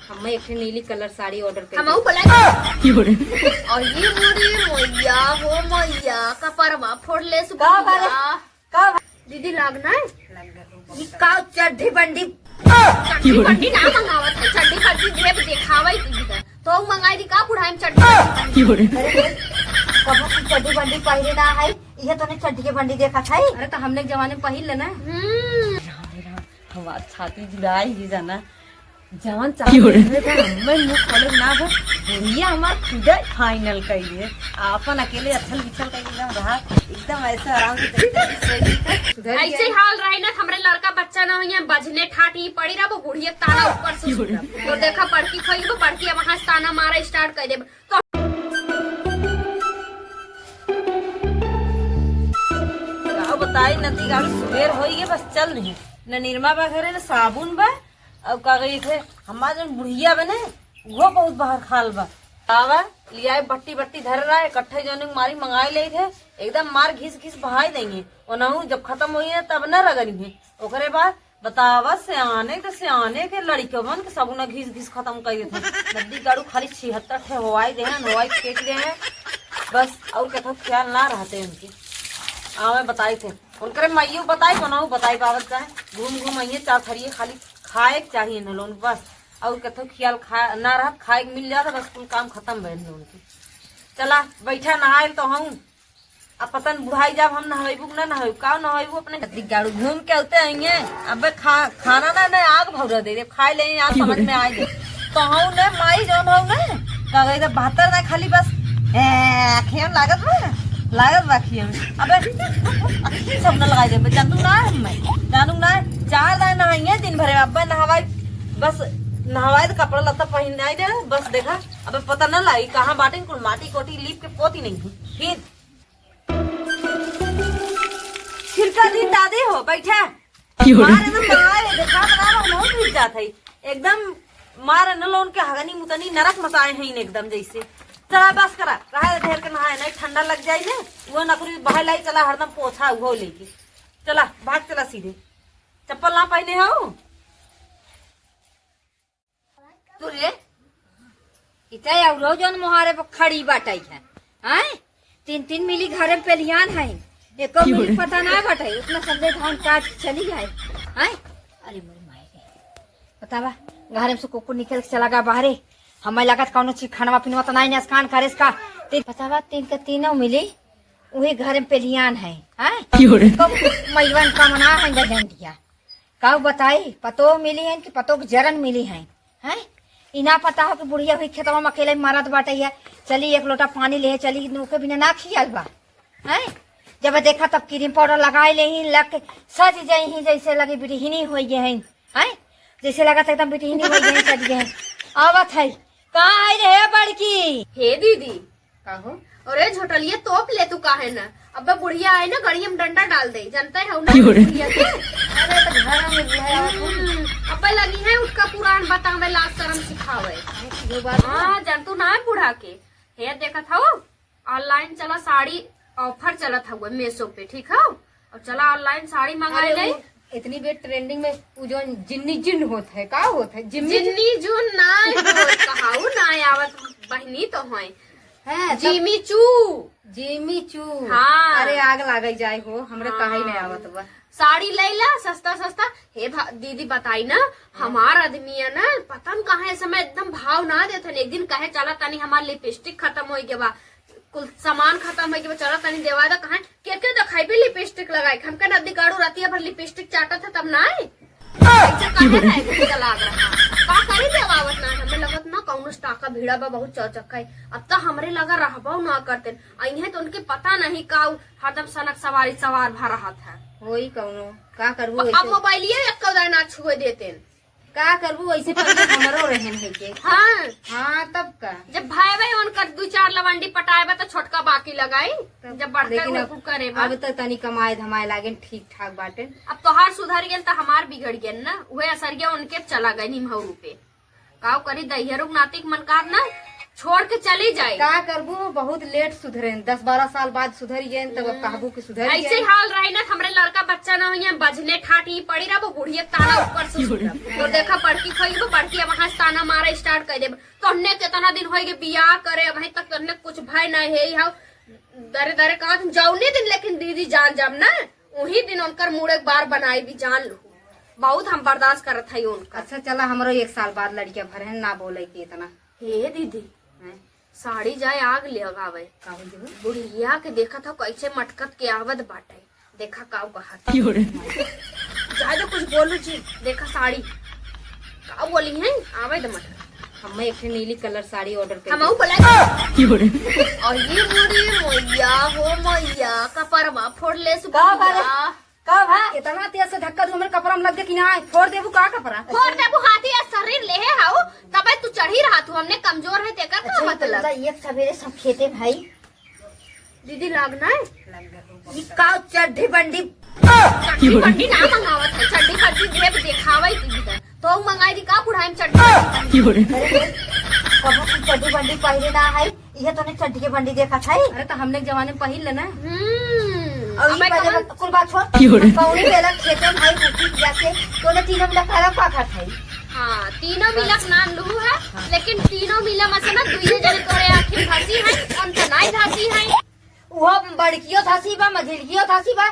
हम एक नीली कलर साड़ी ऑर्डर कर हम बोला और ये मोरी मैया हो मैया कपरवा फोड़ ले का दीदी लागना है का चड्ढी बंडी चड्डी बंडी ना मंगावत है चड्डी बंडी ढेर देखावई दीदी का तो मंगाई दी का बुढ़ाई में चड्डी कब चड्ढी बंडी पहले ना है ये तो ने चड्ढी के बंडी देखा था। अरे तो हमने जमाने में पहन लेना हमार छाती जुड़ाई ही जाना जवान चाहिए मैं मुंह खोले ना भैया हमार खुद फाइनल कहिए अपन अकेले अथल बिछल कहिए एकदम रहा एकदम ऐसे आराम से ऐसे हाल रही ना हमरे लड़का बच्चा ना हो बजने ठाठी पड़ी रहा वो बुढ़िया ताना ऊपर से तो देखा पड़की खोई पड़की वहां से ताना मारा स्टार्ट कर दे तो बताई नदी गाड़ी सुबेर हो गई बस चल नहीं न निरमा बा घरे न साबुन बा अब का गई थे हमार जन बुढ़िया बने वो बहुत बाहर खाल बा आवा लिया बट्टी बट्टी धर रहा है इकट्ठे जन मारी मंगाई ले थे एकदम मार घिस घिस बहाई देंगे ओनहु जब खत्म हुई है तब न रगड़ी है ओकरे बाद बतावा सियाने के लड़कियों के सब न घिस घिस खत्म कर थे नदी गाड़ू खाली 76 थे हवाई दे हवाई फेंक दे हैं बस और कथो ख्याल ना रहते उनकी आवे बताई थे उनकरे मैयू बताई कोनाहू बताई बाबत चाहे घूम घूम आइए चार थरिए खाली खाए के चाहिए न लोन बस और कथो ख्याल खा ना रहा खाए के मिल जाता बस कुल काम खत्म भइल लोन की चला बैठा नहाए तो हूँ अब पतन बुढ़ाई जब हम नहाबू ना नहाबू का नहाबू अपने गाड़ू घूम के उते आएंगे अब खाना ना आग भौरा दे खाए ले आज समझ में आए तो हूँ न माई जौन हूँ न का बहत्तर ना खाली बस खेम लागत बाकी अबे सब न लगाई दे जानू ना जानू ना 4 दिन नहाइए दिन भरे अब नहवाई बस नहवाई तो कपड़ा लत्ता पहन आई दे बस देखा अब पता न लाई कहाँ बाटे कुल माटी कोटी लीप के पोती नहीं फिर छिड़का दिन दादी हो बैठा एकदम मार न लोन के हगनी मुतनी नरक मचाए हैं एकदम जैसे चला बस करा रहा ढेर के नहाए नहीं ठंडा लग जाये ना वो नकरी बाहर लाई चला हरदम पोछा वो लेके चला भाग चला सीधे चप्पल ना पहने हो तू रे इतना रोज मोहारे पर खड़ी बाटाई है आए 3 मिली घरे पे लियान है एक मिली पता ना बाटाई उतना संजय धान काट चली जाए आए अरे मोरी माई बतावा घरे से कुकुर निकल के चला गया बाहरे हमें लगत कौनो चीज खाना पीना तो नहीं नसकान करे इसका बतावा 3 के 3 मिली वही घर में पेलियान है तो मैवन का मना है गंडिया का बताई पतो मिली है कि पतो की जरन मिली है इना पता हो कि बुढ़िया हुई खेतवा में अकेले मारत बाटे है चली 1 लोटा पानी ले चली नूके बिना ना खियाल बा है जब देखा तब क्रीम पाउडर लगाए ले ही लग के सज जाई ही जैसे लगी बिटहिनी हो गए हैं जैसे लगा था एकदम बिटहिनी हो गए सज गए आवत है कहाँ आई रे बड़की हे दीदी कहो अरे झोटलिया तोप ले तू काहे ना अब बुढ़िया आए ना गड़िया में डंडा डाल दे जानते है ना बुढ़िया के अरे तो घर में बुढ़िया अब लगी है उसका पुराण बतावे लाज शर्म सिखावे हाँ जानतू ना है बूढ़ा के हे देखा था ऑनलाइन चला साड़ी ऑफर चला था वो मेसो पे ठीक है और चला ऑनलाइन साड़ी मंगाई ले इतनी बेर ट्रेंडिंग में जो जिन्नी जिन होत है का होत है जिन्नी जुन ना कहाऊ ना आवत बहनी तो है जिमी चू हाँ अरे आग लाग जाए हो हमरे कहीं नहीं आवत बा साड़ी ले ला सस्ता हे दीदी बताई ना हमार आदमी है ना पता न कहा समय एकदम भाव ना देते एक दिन कहे चला तनी हमार लिपस्टिक खत्म हो गया कुल सामान खत्म हो गया चला तनी देवा दा कहा के दिखाई भी लिपस्टिक लगाई हमका नदी गाड़ू रहती भर लिपस्टिक चाटा था तब ना का करी देवावत ना हमें लगत ना कौनो टाका भीड़ा बा बहुत चौचक्का अब तो हमरे लगा रहबो ना करते अइहे तो उनके पता नहीं का हरदम सनक सवार भर रहा था वही कौनो का करबू अब मोबाइलिए एक ना छुए देते का करबू ऐसे हमरो रहन है के हाँ तब का जब भाई उनकर 2-4 लवंडी पटाए तो छोटका बाकी लगाई जब बढ़ते करे अब तो तनी कमाए धमाए लागे ठीक ठाक बाटे अब तोहार सुधर गए तो हमार बिगड़ गए ना वह असर गया उनके चला गए निमहरू पे काव करी दहियरुक नातिक मनकार ना छोड़ के चली जाए। का करबू, बहुत लेट सुधरे, 10-12 साल बाद सुधरिए तब कहबू की सुधर ऐसे ही हाल रही ना, हमरे लड़का बच्चा ना हुई बजने ठाठी पड़ी रहा, वो बुढ़िया ताना ऊपर से तो देखा बड़की खई वो बड़की वहां से ताना मारा स्टार्ट कर दे। तो हमने कितना दिन हो गए बियाह करे, अभी तक हमने कुछ भय नहीं है। दरे दरे कहा तुम जाऊनी दिन, लेकिन दीदी जान जब ना वही दिन उनकर मुड़ एक बार बनाई भी जान लो, बहुत हम बर्दाश्त करत है उनका। अच्छा चला, हमरो 1 साल बाद लड़किया भरे ना बोले की इतना। हे दीदी साड़ी जाए आग ले आवे, बुढ़िया के देखा था कैसे मटकत के आवत बाटे, देखा काव कहा जाए तो कुछ बोलू जी, देखा साड़ी का बोली है आवे तो मटकत। हम एक नीली कलर साड़ी ऑर्डर कर हम और ये बुढ़ी मैया हो मैया कपरवा फोड़ ले का भा इतना तेज से धक्का दू हमरे कपड़ा में लग गया कि ना फोड़ देबू का कपड़ा। फोड़ देबू हाथी या शरीर ले हाउ तबे तू चढ़ी रहा तू, हमने कमजोर है तेकर का मतलब। एक सवेरे सब खेते भाई दीदी लगना है का चड्ढी बंडी चड्डी बंडी ना मंगावत है, चड्डी बंडी ढेर दिखावा दीदी तो मंगाई दी का बुढ़ाई में चड्डी कब चड्ढी बंडी पहले ना है, ये तो ने चड्ढी के बंडी देखा था। अरे तो हमने के जमाने में पहिल लेना और ये पहले कुल बात छोड़ कौनी बेला खेते में भाई उठी जाके तो ने तीनों मिला खराब का खा था। हाँ तीनों मिलक नाम लू है, लेकिन तीनों मिला मसला दुइये जने तोरे आखिर धासी है अंत नहीं धासी है। वो बड़कियो धासी बा, मझिलियो धासी बा,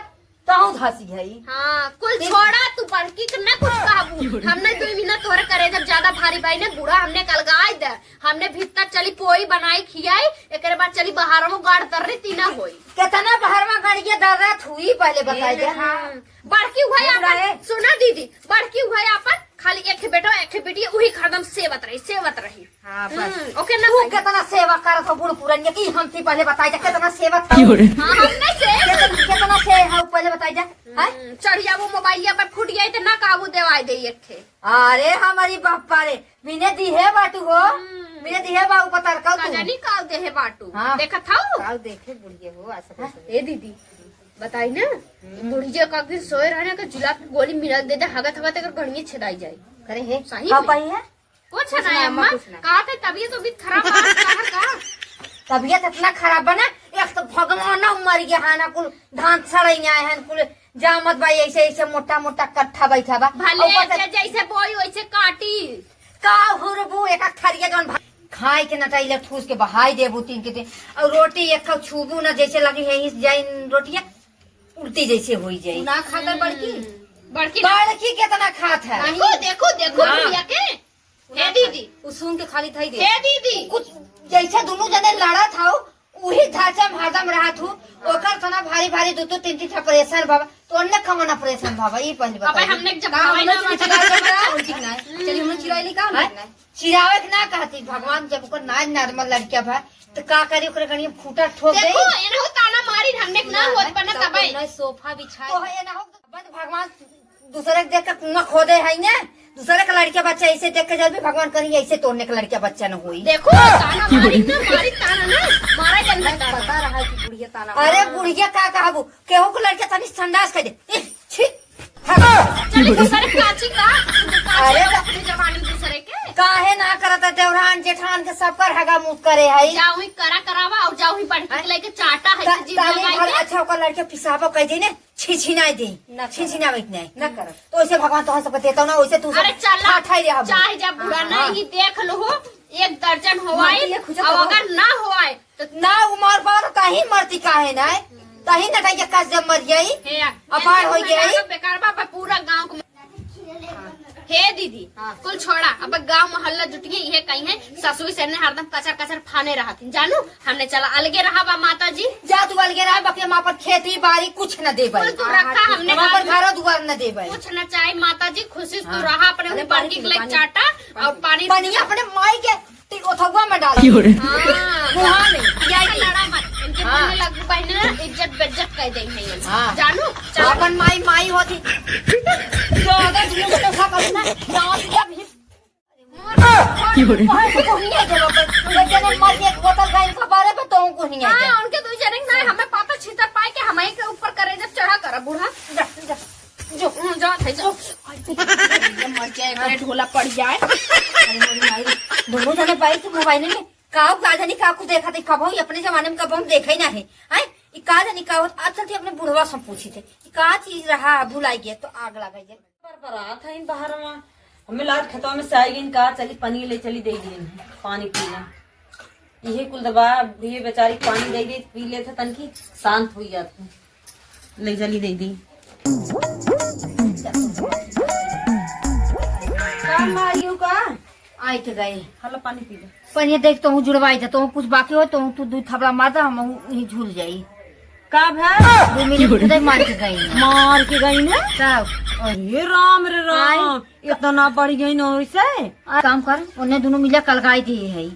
ताऊ धासी है। हाँ कुल छोड़ा तू बड़की के ना कुछ कहबू, हमने 2 महीना तोरे करे जब ज्यादा भारी भाई ने बूढ़ा हमने कलगाई दे, हमने भीतर चली पोई बनाई खियाई, एक बाद चली बाहर में गाड़ तर रही तीना होई कितना बाहर में गाड़िया दर्द हुई पहले बताई दे। बड़की हुआ अपन सुना दीदी, बड़की हुआ अपन खाली एक बेटा एक बेटी वही खरदम सेवत रही। हाँ बस ओके ना तू कितना सेवा करत हो बूढ़ पुरनिया की हम थी पहले बताई जा कितना सेवा था। हाँ हमने से कितना से है पहले बताई जा। चढ़िया वो मोबाइलिया पर फूट गई तो ना काबू देवाई दे एक थे। अरे हमारी बापा रे बिने दी है बाटू हो, बिने दी है बाबू पता कर तू जानी काव दे है बाटू हाँ। देखा था काव देखे बुढ़िया हो ऐसा ए दीदी बताई ना बुढ़िया का फिर सोए रहने का जुलाब की गोली मिला दे दे हगत हगत अगर गणिये छेदाई जाए करे है सही का में। पाई है कुछ नहीं अम्मा कहा था तबीयत तो भी खराब का तबीयत इतना खराब बना, एक तो भगवान ना मर गया है ना कुल धान सड़ई आए हैं कुल जामत भाई ऐसे ऐसे मोटा मोटा कट्ठा बैठा बा भले ऐसे जैसे बोई वैसे काटी का हुरबू एक थरिया जौन खाए के नटाइले ठूस के बहाई देबू 3 के दिन और रोटी एक खाओ छूबू ना जैसे लगी है इस जाइन रोटिया उल्टी जैसे हो जाए ना खाकर बड़की बड़की कितना खात है। देखो देखो देखो भैया के हे दीदी सुन के खाली थई दे हे दीदी कुछ जैसे दोनों जने लड़ा था वही ढांचा में हरदम रहा थू ओकर तना भारी भारी 2-3 प्रेशर बाबा तो अन्य कमना प्रेशर बाबा ये पहले बता। अब हमने जब हवाई ना चलिए हमने चिराई का चिरावे के ना कहती भगवान जब ओकर नाज नॉर्मल लड़किया भा तो का करी ओकरे गणी फूटा ठोक दे। देखो एनहु ताना मारी हमने ना होत बना तबे ना सोफा बिछाए तो है ना हो भगवान दूसरे के देख के कुआं खोदे है ना, दूसरे का लड़किया बच्चा ऐसे देख के जब भी भगवान करेंगे ऐसे तोड़ने का लड़किया बच्चा न हुई। देखो ताना मारी ताना ना मारा जन्म पता रहा कि बुढ़िया ताना। अरे बुढ़िया का कहबू केहू को लड़किया तनी संडास कर दे छी चली दूसरे काची का अरे अपनी जवानी दूसरे के काहे ना करता देवरान जेठान के सब कर हगा मुंह करे है जाऊ ही करावा और जाऊ ही बढ़ लेके चाटा है जी लगाई अच्छा ओकर लड़के पिसाबो कह दे ने छिछिना दे छिछिना बैठ नहीं न कर तो ऐसे भगवान तो सब देता ना वैसे तू अरे चल ठाई रे हम चाहे जब बुरा नहीं देख लो 1 दर्जन होवाई और अगर ना होवाई तो ना उमर पर कहीं मरती काहे ना तही न कहीं का जब मर गई अपार हो गई बेकार बाबा पूरा गांव को हे दीदी कुल छोड़ा अब गांव मोहल्ला जुटिए ये कहीं है ससुर से ने हरदम कचर कचर फाने रहा थी जानू हमने चला अलगे रहा बा माता जी जा तू अलगे रहा बाकी माँ पर खेती बाड़ी कुछ न दे कुल तू रखा हमने वहाँ पर घर दुआर न दे कुछ न चाहे माता जी खुशी तू रहा अपने बाल्टी के लिए चाटा और पानी पानी अपने माई के ओथवा में डाल वहाँ में लड़ा मत इनके मन में लगू बहने इज्जत बेज्जत कह देंगे जानू अपन माई माई होती जो अगर तुम को देखा करना गांव दिया भी जने मर के बोतल का इनका बारे में तो को नहीं है उनके दो जने ना हमें पापा छितर पाए के हमें के ऊपर करे जब चढ़ा करा बूढ़ा जो जा थे जो मर जाए मेरे ढोला पड़ जाए दोनों जने बाइक मोबाइल में काऊ का जानी का को देखा थे कबो अपने जमाने में कबो हम देखा ही ना है हैं ई का जानी का अच्छा थी अपने बुढ़वा से पूछी थे ई का चीज रहा भुलाई गया तो आग लगा जाए पर रात है इन बाहर में हमें लाट खेतों में से आई गई कहा चली पनीर ले चली दे दी पानी पीने यही कुल दबा ये बेचारी पानी दे दी पी लेते तन की शांत हुई जाती ले चली दे दी का आई तो गए हलो पानी पी ले पर ये देख तो हूँ जुड़वाई था तो कुछ बाकी हो तो तू दूध थपड़ा मार दा हम यही झूल जाई का भाई 2 मिनट खुद मार के गई मार के गई ना तब अरे राम रे राम इतना बढ़ गई ना वैसे काम कर उन्हें दोनों मिला कलगाई दिए है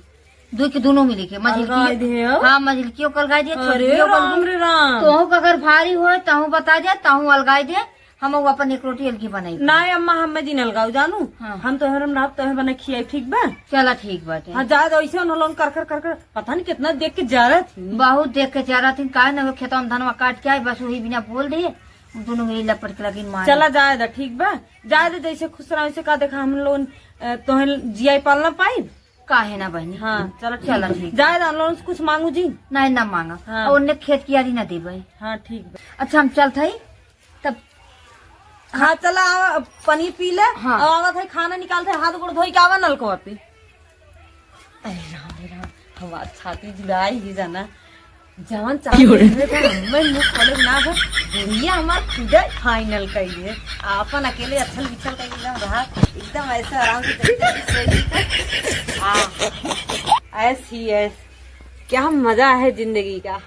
दो के दोनों मिले के अलगाई दिए हो? हाँ मझिल क्यों कलगाई दिए अरे राम रे राम तो अगर भारी हो ताहू बता दे ताहू अलगाई दे हम अपन एक रोटी अलगी बनाई ना अम्मा हम दिन अलगाऊ जानू हाँ। हम तो हरम रात तो बना खियाई ठीक बा चला ठीक बात हाँ ज्यादा ऐसे उन्होंने कर पता नहीं कितना देख के जा रहा थी बहुत देख के जा रहा थी का न खेतों में धनवा काट के आए बस वही बिना बोल दिए दोनों मिली लपट के लगी मार चला जायदा ठीक बा जायदा जैसे खुश रहा वैसे का देखा हम लोग तो जिया पालना पाई काहे ना बहनी हाँ चलो चला ठीक जायदा हम लोग कुछ मांगू जी नहीं ना मांगा हाँ। और उन्हें खेत की यारी ना दे भाई हाँ ठीक बा अच्छा हम चलते ही तब हाँ चला पनीर पी ले हाँ। और आवत है खाना निकालते हाथ गोड़ धोई के आवा नलको पे अरे राम हवा छाती जुड़ाई ही जाना जवन चाहे मैं मुंह खोले ना हो बुढ़िया हमार खुदा फाइनल कर दिए अपन अकेले अच्छल बिछल कर एकदम रहा एकदम ऐसे आराम से ऐसी ऐस क्या मजा है जिंदगी का